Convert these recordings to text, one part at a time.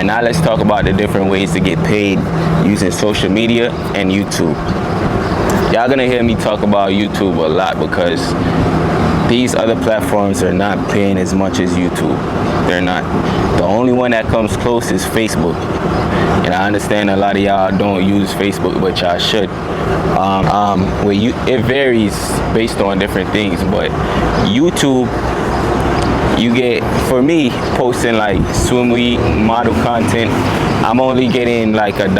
Alright, now let's talk about the different ways to get paid using social media and YouTube. Y'all gonna hear me talk about YouTube a lot because these other platforms are not paying as much as YouTube. They're not. The only one that comes close is Facebook. And I understand a lot of y'all don't use Facebook, but y'all should. It varies based on different things, but YouTube, you get, for me, posting like swim week model content, I'm only getting like $1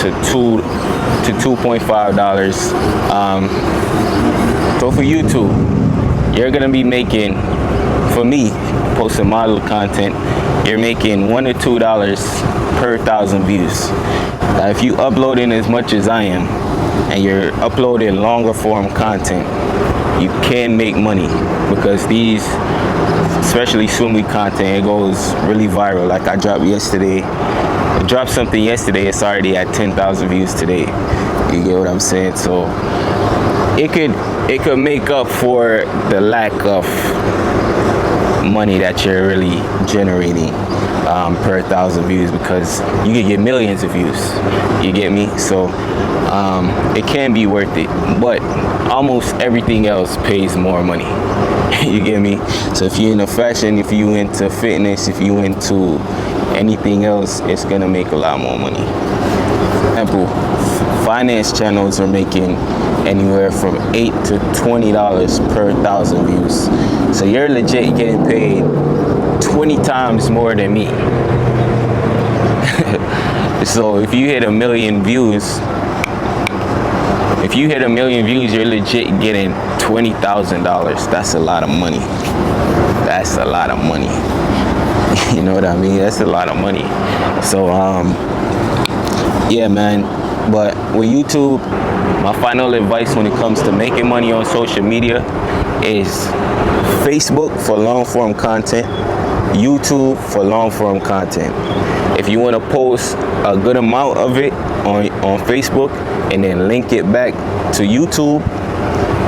to $2.5. So for YouTube, you're gonna be making, for me, posting model content, you're making $1 to $2 per 1,000 views. Now, if you uploading as much as I am, and you're uploading longer form content, you can make money because these, especially swim week content, it goes really viral. Like I dropped something yesterday, it's already at 10,000 views today. You get what I'm saying? So it could make up for the lack of money that you're really generating per 1,000 views, because you can get millions of views. You get me? So it can be worth it, but almost everything else pays more money. You get me? So if you're into fashion, if you into fitness, if you into anything else, it's gonna make a lot more money. For example, finance channels are making anywhere from $8 to $20 per 1,000 views. So you're legit getting paid 20 times more than me. So if you hit 1 million views, you're legit getting $20,000. That's a lot of money. That's a lot of money. You know what I mean? That's a lot of money. So yeah, man. But with YouTube, my final advice when it comes to making money on social media is Facebook for long form content, YouTube for long form content. If you want to post a good amount of it on Facebook and then link it back to YouTube,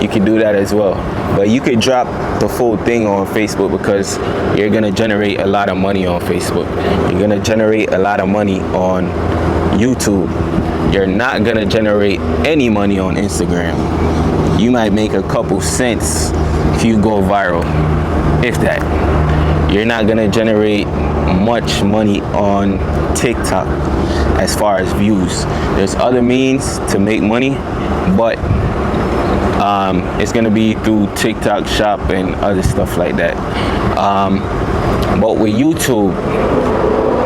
you can do that as well. But you could drop the full thing on Facebook because you're gonna generate a lot of money on Facebook. You're gonna generate a lot of money on YouTube. You're not gonna generate any money on Instagram. You might make a couple cents if you go viral, if that. You're not gonna generate much money on TikTok as far as views. There's other means to make money, but it's gonna be through TikTok Shop and other stuff like that. But with YouTube,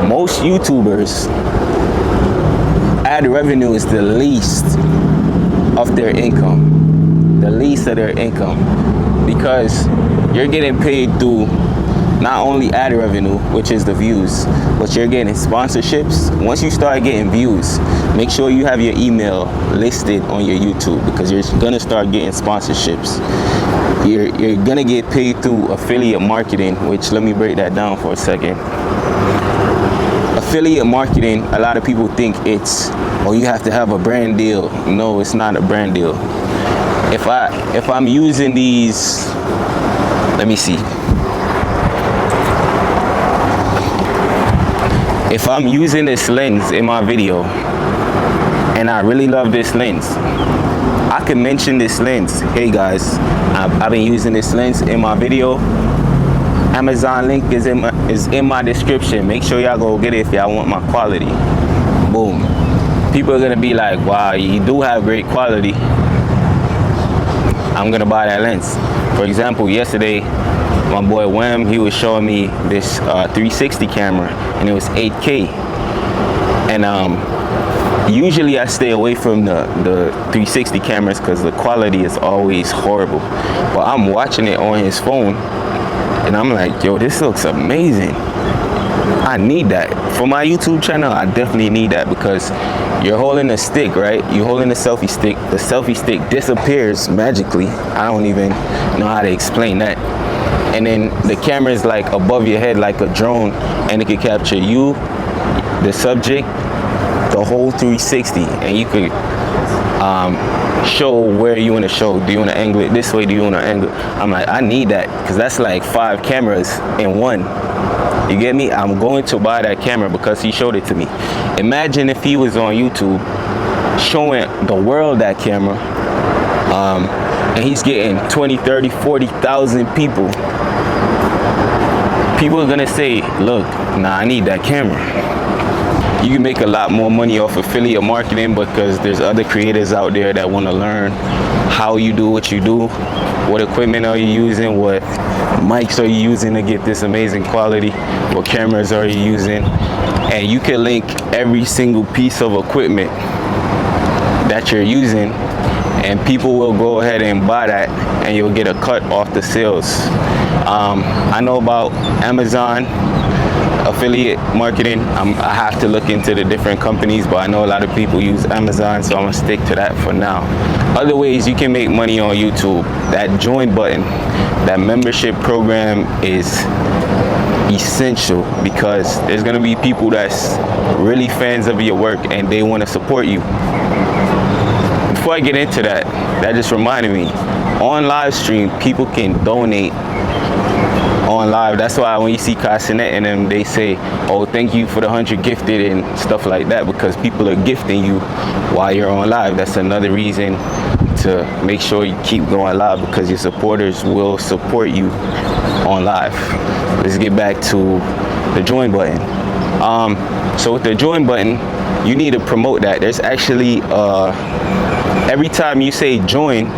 most YouTubers, ad revenue is the least of their income. The least of their income. Because you're getting paid through not only ad revenue, which is the views, but you're getting sponsorships. Once you start getting views, make sure you have your email listed on your YouTube, because you're gonna start getting sponsorships. You're gonna get paid through affiliate marketing, which, let me break that down for a second. Affiliate marketing, a lot of people think it's, oh, you have to have a brand deal. No, it's not a brand deal. If I'm using these, let me see. If I'm using this lens in my video and I really love this lens, I can mention this lens. Hey guys, I've been using this lens in my video. Amazon link is in my description. Make sure y'all go get it if y'all want my quality. Boom. People are gonna be like, wow, you do have great quality. I'm gonna buy that lens. For example, yesterday, my boy Wham, he was showing me this 360 camera, and it was 8K. And usually I stay away from the 360 cameras because the quality is always horrible. But I'm watching it on his phone, and I'm like, yo, this looks amazing. I need that. For my YouTube channel, I definitely need that, because you're holding a stick, right? You're holding a selfie stick. The selfie stick disappears magically. I don't even know how to explain that. And then the camera is like above your head like a drone, and it can capture you, the subject, the whole 360, and you could show where you want to show. Do you want to angle it this way? Do you want to angle it? I'm like, I need that, because that's like 5 cameras in one. You get me? I'm going to buy that camera because he showed it to me. Imagine if he was on YouTube showing the world that camera, and he's getting 20, 30, 40,000 people. People are gonna say, look, nah, I need that camera. You can make a lot more money off affiliate marketing because there's other creators out there that want to learn how you do what you do, what equipment are you using, what mics are you using to get this amazing quality, what cameras are you using, and you can link every single piece of equipment that you're using, and people will go ahead and buy that, and you'll get a cut off the sales. I know about Amazon affiliate marketing. I have to look into the different companies, but I know a lot of people use Amazon, so I'm gonna stick to that for now. Other ways you can make money on YouTube, that join button, that membership program is essential because there's gonna be people that's really fans of your work and they want to support you. Before I get into that, that just reminded me, on live stream, people can donate on live. That's why when you see Cassinet and them, they say, oh, thank you for the 100 gifted and stuff like that, because people are gifting you while you're on live. That's another reason to make sure you keep going live, because your supporters will support you on live. Let's get back to the join button. So with the join button, you need to promote that. There's actually every time you say join,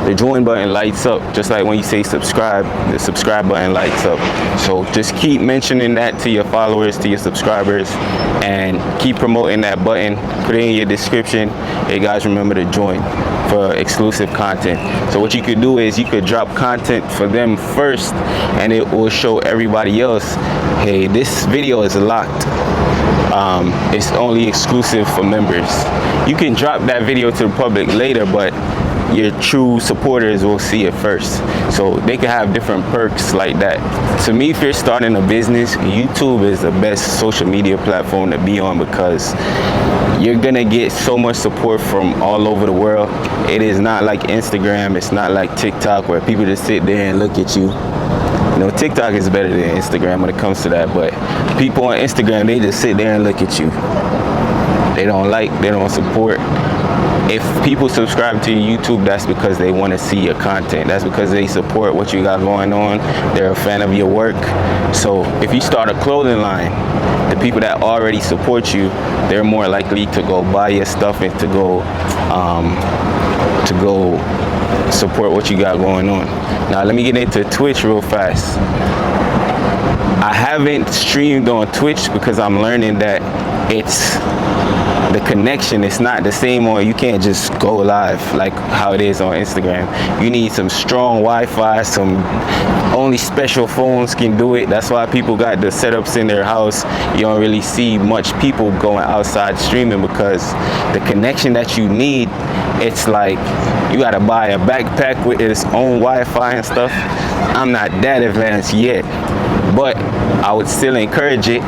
the join button lights up, just like when you say subscribe, the subscribe button lights up. So just keep mentioning that to your followers, to your subscribers, and keep promoting that button. Put it in your description. Hey guys, remember to join for exclusive content. So what you could do is you could drop content for them first, and it will show everybody else, hey, this video is locked. It's only exclusive for members. You can drop that video to the public later, but your true supporters will see it first. So they can have different perks like that. To me, if you're starting a business, YouTube is the best social media platform to be on, because you're gonna get so much support from all over the world. It is not like Instagram, it's not like TikTok where people just sit there and look at you. You know, TikTok is better than Instagram when it comes to that, but people on Instagram, they just sit there and look at you. They don't like, they don't support. If people subscribe to your YouTube, that's because they want to see your content. That's because they support what you got going on. They're a fan of your work. So if you start a clothing line, the people that already support you, they're more likely to go buy your stuff and to go support what you got going on. Now let me get into Twitch real fast. I haven't streamed on Twitch because I'm learning that the connection is not the same on, you can't just go live like how it is on Instagram. You need some strong Wi-Fi, only special phones can do it. That's why people got the setups in their house. You don't really see much people going outside streaming, because the connection that you need, it's like you gotta buy a backpack with its own Wi-Fi and stuff. I'm not that advanced yet, but I would still encourage it.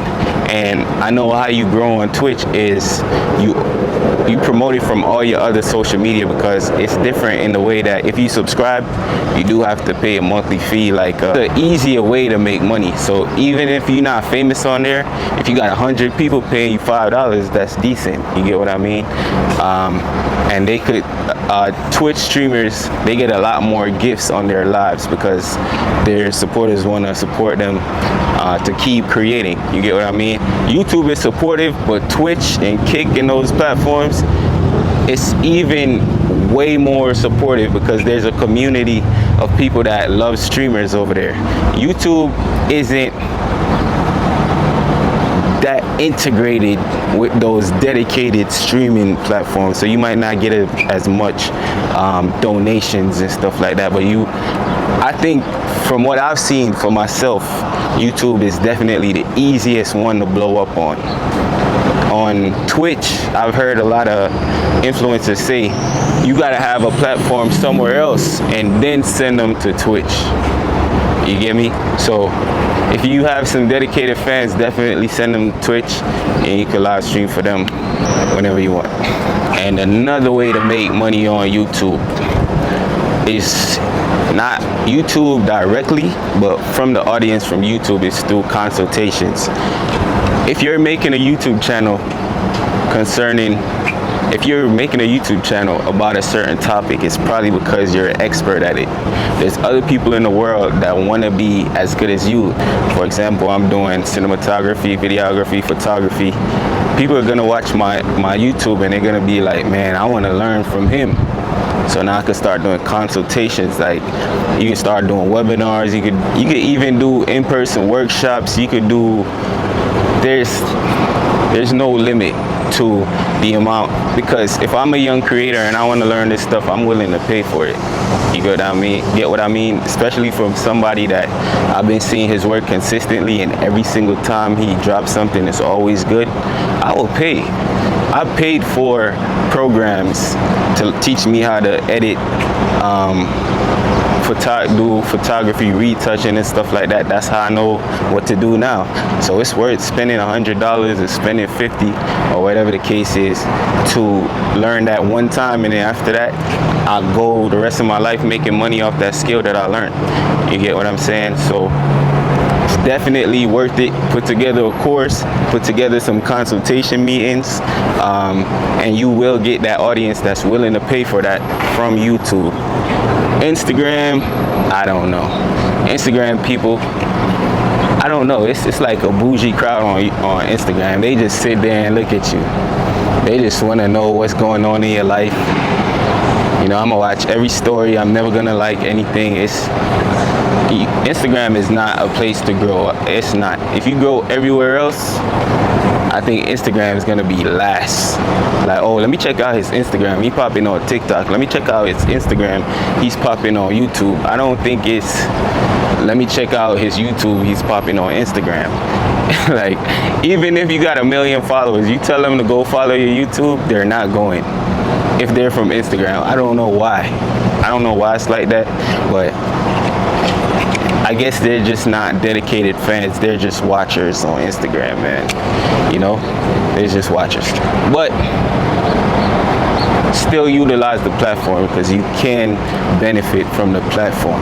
And I know how you grow on Twitch is you promote it from all your other social media, because it's different in the way that if you subscribe, you do have to pay a monthly fee, like the easier way to make money. So even if you're not famous on there, if you got 100 people paying you $5, that's decent. You get what I mean? And they could, Twitch streamers, they get a lot more gifts on their lives because their supporters want to support them to keep creating. You get what I mean? YouTube is supportive, but Twitch and Kick and those platforms, it's even way more supportive because there's a community of people that love streamers over there. YouTube isn't that integrated with those dedicated streaming platforms, so you might not get as much donations and stuff like that. But I think from what I've seen for myself, YouTube is definitely the easiest one to blow up on. On Twitch, I've heard a lot of influencers say you gotta have a platform somewhere else and then send them to Twitch. You get me? So if you have some dedicated fans, definitely send them to Twitch and you can live stream for them whenever you want. And another way to make money on YouTube is not YouTube directly, but from the audience from YouTube, it's through consultations. If you're making a YouTube channel if you're making a YouTube channel about a certain topic, it's probably because you're an expert at it. There's other people in the world that want to be as good as you. For example, I'm doing cinematography, videography, photography. People are gonna watch my YouTube and they're gonna be like, man, I want to learn from him. So now I can start doing consultations. Like, you can start doing webinars. You could even do in-person workshops. You could do. There's no limit to the amount, because if I'm a young creator and I want to learn this stuff, I'm willing to pay for it. You get what I mean? Especially from somebody that I've been seeing his work consistently, and every single time he drops something, it's always good. I will pay. I paid for programs to teach me how to edit, do photography retouching and stuff like that. That's how I know what to do now. So it's worth spending $100 or spending $50 or whatever the case is to learn that one time, and then after that I'll go the rest of my life making money off that skill that I learned. You get what I'm saying? So it's definitely worth it. Put together a course, put together some consultation meetings, and you will get that audience that's willing to pay for that from YouTube. Instagram, I don't know. Instagram people, I don't know. It's like a bougie crowd on Instagram. They just sit there and look at you. They just want to know what's going on in your life. You know, I'm gonna watch every story. I'm never gonna like anything. Instagram is not a place to grow. It's not. If you grow everywhere else, I think Instagram is gonna be last. Like, oh, let me check out his Instagram. He popping on TikTok. Let me check out his Instagram. He's popping on YouTube. I don't think it's, let me check out his YouTube. He's popping on Instagram. Like, even if you got 1 million followers, you tell them to go follow your YouTube, they're not going. If they're from Instagram, I don't know why. I don't know why it's like that, but I guess they're just not dedicated fans. They're just watchers on Instagram, man. You know, they're just watchers. But still utilize the platform, because you can benefit from the platform.